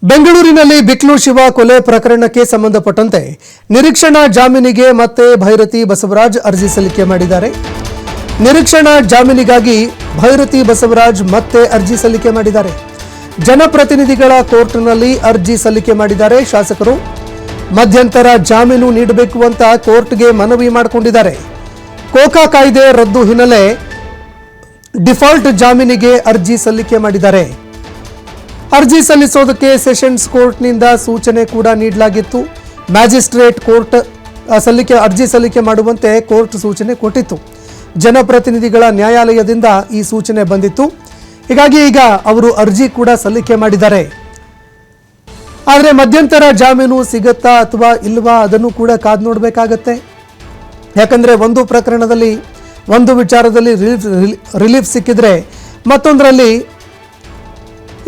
ಬೆಂಗಳೂರಿನಲ್ಲಿ ಬಿಕ್ಲು ಶಿವ ಕೊಲೆ ಪ್ರಕರಣಕ್ಕೆ ಸಂಬಂಧಪಟ್ಟಂತೆ ನಿರೀಕ್ಷಣಾ ಜಾಮೀನಿಗೆ ಮತ್ತೆ ಭೈರತಿ ಬಸವರಾಜ್ ಅರ್ಜಿ ಸಲ್ಲಿಕೆ ಮಾಡಿದ್ದಾರೆ. ನಿರೀಕ್ಷಣಾ ಜಾಮೀನಿಗಾಗಿ ಭೈರತಿ ಬಸವರಾಜ್ ಮತ್ತೆ ಅರ್ಜಿ ಸಲ್ಲಿಕೆ ಮಾಡಿದ್ದಾರೆ. ಜನಪ್ರತಿನಿಧಿಗಳ ಕೋರ್ಟ್ನಲ್ಲಿ ಅರ್ಜಿ ಸಲ್ಲಿಕೆ ಮಾಡಿದ್ದಾರೆ. ಶಾಸಕರು ಮಧ್ಯಂತರ ಜಾಮೀನು ನೀಡಬೇಕು ಅಂತ ಕೋರ್ಟ್ಗೆ ಮನವಿ ಮಾಡಿಕೊಂಡಿದ್ದಾರೆ. ಕೋಕಾ ಕಾಯ್ದೆ ರದ್ದು ಹಿನ್ನೆಲೆ ಡಿಫಾಲ್ಟ್ ಜಾಮೀನಿಗೆ ಅರ್ಜಿ ಸಲ್ಲಿಕೆ ಮಾಡಿದ್ದಾರೆ. ಅರ್ಜಿ ಸಲ್ಲಿಸೋದಕ್ಕೆ ಸೆಷನ್ಸ್ ಕೋರ್ಟ್ನಿಂದ ಸೂಚನೆ ಕೂಡ ನೀಡಲಾಗಿತ್ತು. ಮ್ಯಾಜಿಸ್ಟ್ರೇಟ್ ಕೋರ್ಟ್ ಅರ್ಜಿ ಸಲ್ಲಿಕೆ ಮಾಡುವಂತೆ ಕೋರ್ಟ್ ಸೂಚನೆ ಕೊಟ್ಟಿತ್ತು. ಜನಪ್ರತಿನಿಧಿಗಳ ನ್ಯಾಯಾಲಯದಿಂದ ಈ ಸೂಚನೆ ಬಂದಿತ್ತು. ಹೀಗಾಗಿ ಈಗ ಅವರು ಅರ್ಜಿ ಕೂಡ ಸಲ್ಲಿಕೆ ಮಾಡಿದ್ದಾರೆ. ಆದರೆ ಮಧ್ಯಂತರ ಜಾಮೀನು ಸಿಗುತ್ತಾ ಅಥವಾ ಇಲ್ವಾ ಅದನ್ನು ಕೂಡ ಕಾದು ನೋಡಬೇಕಾಗತ್ತೆ. ಯಾಕಂದರೆ ಒಂದು ಪ್ರಕರಣದಲ್ಲಿ ಒಂದು ವಿಚಾರದಲ್ಲಿ ರಿಲೀಫ್ ಸಿಕ್ಕಿದ್ರೆ ಮತ್ತೊಂದರಲ್ಲಿ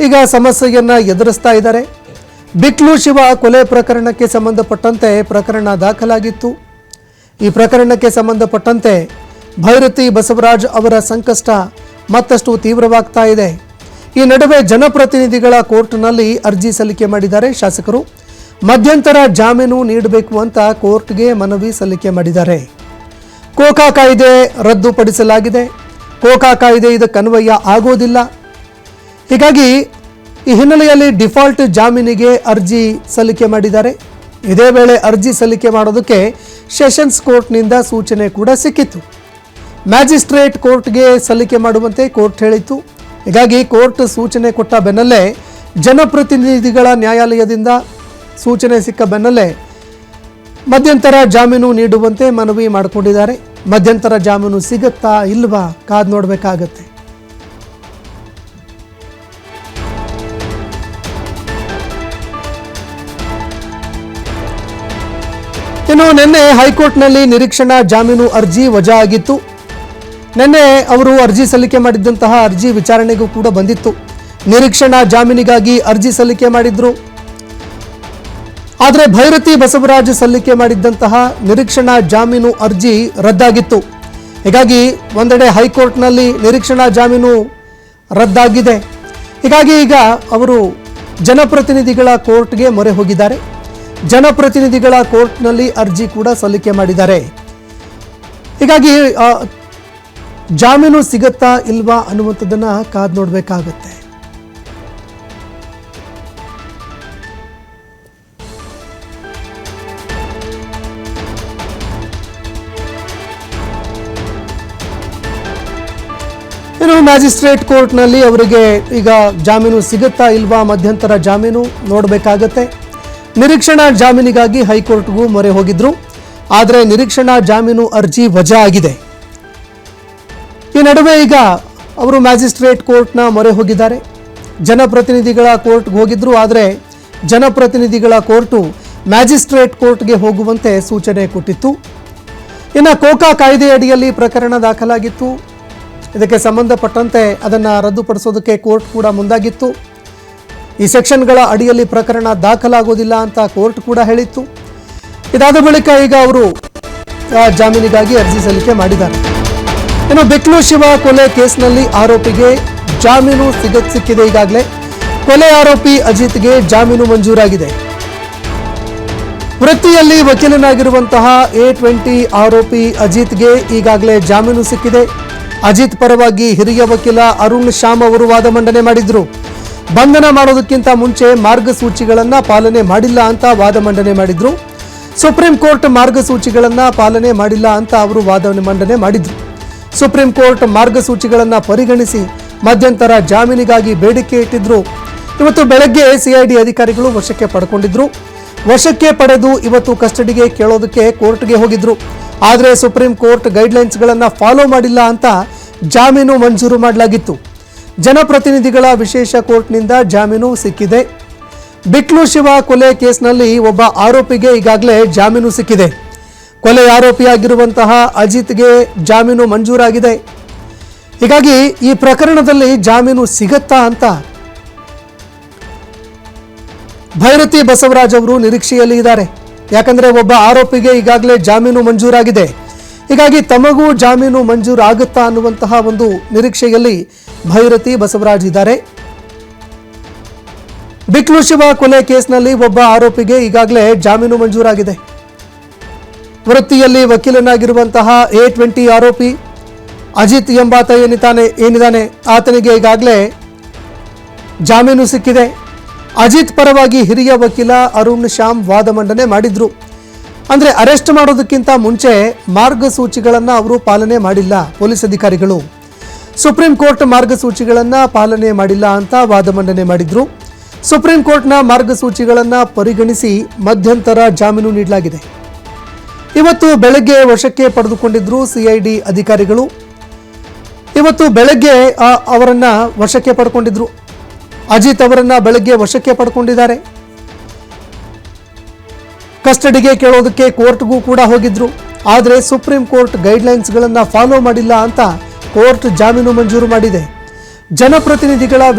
ಈಗ ಸಮಸ್ಯೆಯನ್ನು ಎದುರಿಸ್ತಾ ಇದ್ದಾರೆ. ಬಿಕ್ಲು ಶಿವ ಕೊಲೆ ಪ್ರಕರಣಕ್ಕೆ ಸಂಬಂಧಪಟ್ಟಂತೆ ಪ್ರಕರಣ ದಾಖಲಾಗಿತ್ತು. ಈ ಪ್ರಕರಣಕ್ಕೆ ಸಂಬಂಧಪಟ್ಟಂತೆ ಭೈರತಿ ಬಸವರಾಜ್ ಅವರ ಸಂಕಷ್ಟ ಮತ್ತಷ್ಟು ತೀವ್ರವಾಗ್ತಾ ಇದೆ. ಈ ನಡುವೆ ಜನಪ್ರತಿನಿಧಿಗಳ ಕೋರ್ಟ್ನಲ್ಲಿ ಅರ್ಜಿ ಸಲ್ಲಿಕೆ ಮಾಡಿದ್ದಾರೆ. ಶಾಸಕರು ಮಧ್ಯಂತರ ಜಾಮೀನು ನೀಡಬೇಕು ಅಂತ ಕೋರ್ಟ್ಗೆ ಮನವಿ ಸಲ್ಲಿಕೆ ಮಾಡಿದ್ದಾರೆ. ಕೋಕಾ ಕಾಯ್ದೆ ರದ್ದುಪಡಿಸಲಾಗಿದೆ. ಕೋಕಾ ಕಾಯ್ದೆ ಇದಕ್ಕನ್ವಯ ಆಗೋದಿಲ್ಲ. ಹೀಗಾಗಿ ಈ ಹಿನ್ನೆಲೆಯಲ್ಲಿ ಡಿಫಾಲ್ಟ್ ಜಾಮೀನಿಗೆ ಅರ್ಜಿ ಸಲ್ಲಿಕೆ ಮಾಡಿದ್ದಾರೆ. ಇದೇ ವೇಳೆ ಅರ್ಜಿ ಸಲ್ಲಿಕೆ ಮಾಡೋದಕ್ಕೆ ಸೆಷನ್ಸ್ ಕೋರ್ಟ್ನಿಂದ ಸೂಚನೆ ಕೂಡ ಸಿಕ್ಕಿತ್ತು. ಮ್ಯಾಜಿಸ್ಟ್ರೇಟ್ ಕೋರ್ಟ್ಗೆ ಸಲ್ಲಿಕೆ ಮಾಡುವಂತೆ ಕೋರ್ಟ್ ಹೇಳಿತ್ತು. ಹೀಗಾಗಿ ಕೋರ್ಟ್ ಸೂಚನೆ ಕೊಟ್ಟ ಬೆನ್ನಲ್ಲೇ ಜನಪ್ರತಿನಿಧಿಗಳ ನ್ಯಾಯಾಲಯದಿಂದ ಸೂಚನೆ ಸಿಕ್ಕ ಬೆನ್ನಲ್ಲೇ ಮಧ್ಯಂತರ ಜಾಮೀನು ನೀಡುವಂತೆ ಮನವಿ ಮಾಡಿಕೊಂಡಿದ್ದಾರೆ. ಮಧ್ಯಂತರ ಜಾಮೀನು ಸಿಗುತ್ತಾ ಇಲ್ವಾ ಕಾದು ನೋಡಬೇಕಾಗತ್ತೆ. ಇನ್ನು ನಿನ್ನೆ ಹೈಕೋರ್ಟ್ನಲ್ಲಿ ನಿರೀಕ್ಷಣಾ ಜಾಮೀನು ಅರ್ಜಿ ವಜಾ ಆಗಿತ್ತು. ನಿನ್ನೆ ಅವರು ಅರ್ಜಿ ಸಲ್ಲಿಕೆ ಮಾಡಿದ್ದಂತಹ ಅರ್ಜಿ ವಿಚಾರಣೆಗೂ ಕೂಡ ಬಂದಿತ್ತು. ನಿರೀಕ್ಷಣಾ ಜಾಮೀನಿಗಾಗಿ ಅರ್ಜಿ ಸಲ್ಲಿಕೆ ಮಾಡಿದ್ರು. ಆದರೆ ಭೈರತಿ ಬಸವರಾಜ್ ಸಲ್ಲಿಕೆ ಮಾಡಿದ್ದಂತಹ ನಿರೀಕ್ಷಣಾ ಜಾಮೀನು ಅರ್ಜಿ ರದ್ದಾಗಿತ್ತು. ಹೀಗಾಗಿ ಒಂದೆಡೆ ಹೈಕೋರ್ಟ್ನಲ್ಲಿ ನಿರೀಕ್ಷಣಾ ಜಾಮೀನು ರದ್ದಾಗಿದೆ. ಹೀಗಾಗಿ ಈಗ ಅವರು ಜನಪ್ರತಿನಿಧಿಗಳ ಕೋರ್ಟ್ಗೆ ಮೊರೆ ಹೋಗಿದ್ದಾರೆ. ಜನಪ್ರತಿನಿಧಿಗಳ ಕೋರ್ಟ್ನಲ್ಲಿ ಅರ್ಜಿ ಕೂಡ ಸಲ್ಲಿಕೆ ಮಾಡಿದ್ದಾರೆ. ಹೀಗಾಗಿ ಜಾಮೀನು ಸಿಗತ್ತಾ ಇಲ್ವಾ ಅನ್ನುವಂಥದ್ದನ್ನ ಕಾದು ನೋಡಬೇಕಾಗತ್ತೆ. ಇನ್ನು ಮ್ಯಾಜಿಸ್ಟ್ರೇಟ್ ಕೋರ್ಟ್ನಲ್ಲಿ ಅವರಿಗೆ ಈಗ ಜಾಮೀನು ಸಿಗುತ್ತಾ ಇಲ್ವಾ ಮಧ್ಯಂತರ ಜಾಮೀನು ನೋಡಬೇಕಾಗತ್ತೆ. ನಿರೀಕ್ಷಣಾ ಜಾಮೀನಿಗಾಗಿ ಹೈಕೋರ್ಟ್ಗೂ ಮೊರೆ ಹೋಗಿದ್ರು. ಆದರೆ ನಿರೀಕ್ಷಣಾ ಜಾಮೀನು ಅರ್ಜಿ ವಜಾ ಆಗಿದೆ. ಈ ನಡುವೆ ಈಗ ಅವರು ಮ್ಯಾಜಿಸ್ಟ್ರೇಟ್ ಕೋರ್ಟ್ನ ಮೊರೆ ಹೋಗಿದ್ದಾರೆ. ಜನಪ್ರತಿನಿಧಿಗಳ ಕೋರ್ಟ್ಗೆ ಹೋಗಿದ್ರು. ಆದರೆ ಜನಪ್ರತಿನಿಧಿಗಳ ಕೋರ್ಟು ಮ್ಯಾಜಿಸ್ಟ್ರೇಟ್ ಕೋರ್ಟ್ಗೆ ಹೋಗುವಂತೆ ಸೂಚನೆ ಕೊಟ್ಟಿತ್ತು. ಇನ್ನು ಕೋಕಾ ಕಾಯ್ದೆಯಡಿಯಲ್ಲಿ ಪ್ರಕರಣ ದಾಖಲಾಗಿತ್ತು. ಇದಕ್ಕೆ ಸಂಬಂಧಪಟ್ಟಂತೆ ಅದನ್ನು ರದ್ದುಪಡಿಸೋದಕ್ಕೆ ಕೋರ್ಟ್ ಕೂಡ ಮುಂದಾಗಿತ್ತು. ಈ ಸೆಕ್ಷನ್ಗಳ ಅಡಿಯಲ್ಲಿ ಪ್ರಕರಣ ದಾಖಲಾಗೋದಿಲ್ಲ ಅಂತ ಕೋರ್ಟ್ ಕೂಡ ಹೇಳಿತ್ತು. ಇದಾದ ಬಳಿಕ ಈಗ ಅವರು ಜಾಮೀನಿಗಾಗಿ ಅರ್ಜಿ ಸಲ್ಲಿಕೆ ಮಾಡಿದ್ದಾರೆ. ಇನ್ನು ಬಿಕ್ಲು ಶಿವ ಕೊಲೆ ಕೇಸ್ನಲ್ಲಿ ಆರೋಪಿಗೆ ಜಾಮೀನು ಸಿಕ್ಕಿದೆ. ಈಗಾಗಲೇ ಕೊಲೆ ಆರೋಪಿ ಅಜಿತ್ಗೆ ಜಾಮೀನು ಮಂಜೂರಾಗಿದೆ. ವೃತ್ತಿಯಲ್ಲಿ ವಕೀಲನಾಗಿರುವಂತಹ A20 ಆರೋಪಿ ಅಜಿತ್ಗೆ ಈಗಾಗಲೇ ಜಾಮೀನು ಸಿಕ್ಕಿದೆ. ಅಜಿತ್ ಪರವಾಗಿ ಹಿರಿಯ ವಕೀಲ ಅರುಣ್ ಶ್ಯಾಮ್ ಅವರು ವಾದ ಮಂಡನೆ ಮಾಡಿದ್ರು. ಬಂಧನ ಮಾಡೋದಕ್ಕಿಂತ ಮುಂಚೆ ಮಾರ್ಗಸೂಚಿಗಳನ್ನು ಪಾಲನೆ ಮಾಡಿಲ್ಲ ಅಂತ ವಾದ ಮಂಡನೆ ಮಾಡಿದ್ರು. ಸುಪ್ರೀಂ ಕೋರ್ಟ್ ಮಾರ್ಗಸೂಚಿಗಳನ್ನು ಪಾಲನೆ ಮಾಡಿಲ್ಲ ಅಂತ ಅವರು ವಾದ ಮಂಡನೆ ಮಾಡಿದ್ರು. ಸುಪ್ರೀಂ ಕೋರ್ಟ್ ಮಾರ್ಗಸೂಚಿಗಳನ್ನು ಪರಿಗಣಿಸಿ ಮಧ್ಯಂತರ ಜಾಮೀನಿಗಾಗಿ ಬೇಡಿಕೆ ಇಟ್ಟಿದ್ರು. ಇವತ್ತು ಬೆಳಗ್ಗೆ CID ಅಧಿಕಾರಿಗಳು ವಶಕ್ಕೆ ಪಡ್ಕೊಂಡಿದ್ರು. ವಶಕ್ಕೆ ಪಡೆದು ಇವತ್ತು ಕಸ್ಟಡಿಗೆ ಕೇಳೋದಕ್ಕೆ ಕೋರ್ಟ್ಗೆ ಹೋಗಿದ್ರು. ಆದರೆ ಸುಪ್ರೀಂ ಕೋರ್ಟ್ ಗೈಡ್ಲೈನ್ಸ್ಗಳನ್ನು ಫಾಲೋ ಮಾಡಿಲ್ಲ ಅಂತ ಜಾಮೀನು ಮಂಜೂರು ಮಾಡಲಾಗಿತ್ತು. ಜನಪ್ರತಿನಿಧಿಗಳ ವಿಶೇಷ ಕೋರ್ಟ್ನಿಂದ ಜಾಮೀನು ಸಿಕ್ಕಿದೆ. ಬಿಕ್ಲು ಶಿವ ಕೊಲೆ ಕೇಸ್ನಲ್ಲಿ ಒಬ್ಬ ಆರೋಪಿಗೆ ಈಗಾಗಲೇ ಜಾಮೀನು ಸಿಕ್ಕಿದೆ. ಕೊಲೆ ಆರೋಪಿಯಾಗಿರುವಂತಹ ಅಜಿತ್ಗೆ ಜಾಮೀನು ಮಂಜೂರಾಗಿದೆ. ಹೀಗಾಗಿ ಈ ಪ್ರಕರಣದಲ್ಲಿ ಜಾಮೀನು ಸಿಗತ್ತಾ ಅಂತ ಭೈರತಿ ಬಸವರಾಜ್ ಅವರು ನಿರೀಕ್ಷೆಯಲ್ಲಿ ಇದ್ದಾರೆ. ಯಾಕಂದರೆ ಒಬ್ಬ ಆರೋಪಿಗೆ ಈಗಾಗಲೇ ಜಾಮೀನು ಮಂಜೂರಾಗಿದೆ. ಹೀಗಾಗಿ ತಮಗೂ ಜಾಮೀನು ಮಂಜೂರು ಆಗುತ್ತಾ ಅನ್ನುವಂತಹ ಒಂದು ನಿರೀಕ್ಷೆಯಲ್ಲಿ ಭೈರತಿ ಬಸವರಾಜ್ ಇದ್ದಾರೆ. ಬಿಕ್ಲು ಶಿವ ಕೊಲೆ ಕೇಸ್ನಲ್ಲಿ ಒಬ್ಬ ಆರೋಪಿಗೆ ಈಗಾಗಲೇ ಜಾಮೀನು ಮಂಜೂರಾಗಿದೆ. ವೃತ್ತಿಯಲ್ಲಿ ವಕೀಲನಾಗಿರುವಂತಹ A20 ಆರೋಪಿ ಅಜಿತ್ ಎಂಬಾತ ಏನಿದ್ದಾನೆ ಆತನಿಗೆ ಈಗಾಗಲೇ ಜಾಮೀನು ಸಿಕ್ಕಿದೆ. ಅಜಿತ್ ಪರವಾಗಿ ಹಿರಿಯ ವಕೀಲ ಅರುಣ್ ಶ್ಯಾಮ್ ವಾದ ಮಂಡನೆ ಮಾಡಿದ್ರು. ಅಂದರೆ ಅರೆಸ್ಟ್ ಮಾಡೋದಕ್ಕಿಂತ ಮುಂಚೆ ಮಾರ್ಗಸೂಚಿಗಳನ್ನು ಅವರು ಪಾಲನೆ ಮಾಡಿಲ್ಲ. ಪೊಲೀಸ್ ಅಧಿಕಾರಿಗಳು ಸುಪ್ರೀಂ ಕೋರ್ಟ್ ಮಾರ್ಗಸೂಚಿಗಳನ್ನು ಪಾಲನೆ ಮಾಡಿಲ್ಲ ಅಂತ ವಾದ ಮಂಡನೆ ಮಾಡಿದ್ರು. ಸುಪ್ರೀಂ ಕೋರ್ಟ್ನ ಮಾರ್ಗಸೂಚಿಗಳನ್ನು ಪರಿಗಣಿಸಿ ಮಧ್ಯಂತರ ಜಾಮೀನು ನೀಡಲಾಗಿದೆ. ಇವತ್ತು ಬೆಳಗ್ಗೆ ವಶಕ್ಕೆ ಪಡೆದುಕೊಂಡಿದ್ರು ಸಿಐಡಿ ಅಧಿಕಾರಿಗಳು. ಇವತ್ತು ಬೆಳಗ್ಗೆ ಅವರನ್ನ ವಶಕ್ಕೆ ಪಡ್ಕೊಂಡಿದ್ರು. ಅಜಿತ್ ಅವರನ್ನ ಬೆಳಗ್ಗೆ ವಶಕ್ಕೆ ಪಡ್ಕೊಂಡಿದ್ದಾರೆ. ಕಸ್ಟಡಿಗೆ ಕೇಳೋದಕ್ಕೆ ಕೋರ್ಟ್ಗೂ ಕೂಡ ಹೋಗಿದ್ರು. ಆದರೆ ಸುಪ್ರೀಂ ಕೋರ್ಟ್ ಗೈಡ್ಲೈನ್ಸ್ಗಳನ್ನು ಫಾಲೋ ಮಾಡಿಲ್ಲ ಅಂತ ಕೋರ್ಟ್ ಜಾಮೀನು ಮಂಜೂರು ಮಾಡಿದೆ. ಜನಪ್ರತಿನಿಧಿಗಳ ವಿಷಯ